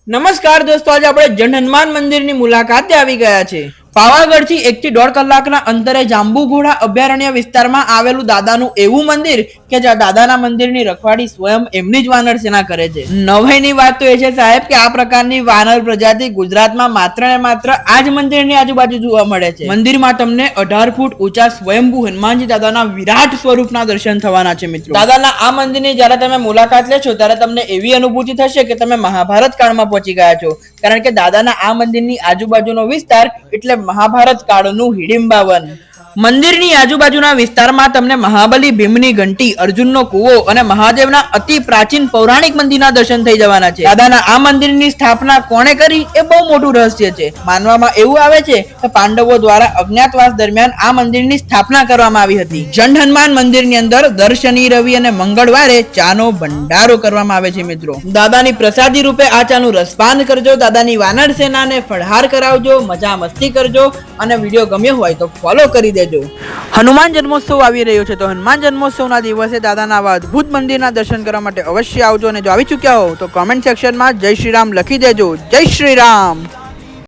નમસ્કાર દોસ્તો, આજે આપણે જન હનુમાન મંદિરની મુલાકાતે આવી ગયા છે. પાવાગઢથી 1 થી 1.5 કલાકના અંતરે જાંબુઘોડા અભયારણ્ય વિસ્તારમાં આવેલું દાદાનું એવું મંદિર કે જ્યાં દાદાના મંદિરની રખવાડી સ્વયં એમની જ વાનર સેના કરે છે. નવાઈની વાત તો એ છે સાહેબ કે આ પ્રકારની વાનર પ્રજાતિ ગુજરાતમાં માત્ર ને માત્ર આ જ મંદિરની આજુબાજુ જોવા મળે છે. મંદિરમાં તમને 18 ફૂટ ઊંચા સ્વયંભૂ હનુમાનજી દાદાના વિરાટ સ્વરૂપના દર્શન થવાના છે. મિત્રો, દાદાના આ મંદિરની જ્યારે તમે મુલાકાત લેશો ત્યારે તમને એવી અનુભૂતિ થશે કે તમે મહાભારત કાળમાં પહોંચી ગયા છો, કારણ કે દાદાના આ મંદિરની આજુબાજુનો વિસ્તાર એટલે મહાભારત કાળનું હિડિંબા વન. મંદિરની આજુબાજુના વિસ્તારમાં તમને મહાબલી ભીમની ઘંટી, અર્જુનનો કૂવો અને મહાદેવના અતિ પ્રાચીન પૌરાણિક મંદિરના દર્શન થઈ જવાના છે. દાદાના આ મંદિરની સ્થાપના કોણે કરી એ બહુ મોટું રહસ્ય છે. માનવામાં એવું આવે છે કે પાંડવો દ્વારા અજ્ઞાતવાસ દરમિયાન આ મંદિરની સ્થાપના કરવામાં આવી હતી. જન હનુમાન મંદિરની અંદર દર શનિ, રવિ અને મંગળવારે ચાનો ભંડારો કરવામાં આવે છે. મિત્રો, દાદાની પ્રસાદી રૂપે આ ચાનું રસપાન કરજો, દાદાની વાનર સેનાને ફળહાર કરાવજો, મજા મસ્તી કરજો અને વિડીયો ગમ્યો હોય તો ફોલો કરી દેજો. હનુમાન જન્મોત્સવ આવી રહ્યો છે, તો હનુમાન જન્મોત્સવના દિવસે દાદાના આવા અદ્ભુત મંદિરના દર્શન કરવા માટે અવશ્ય આવજો. અને જો આવી ચૂક્યા હો તો કોમેન્ટ સેક્શનમાં જય શ્રી રામ લખી દેજો. જય શ્રી રામ.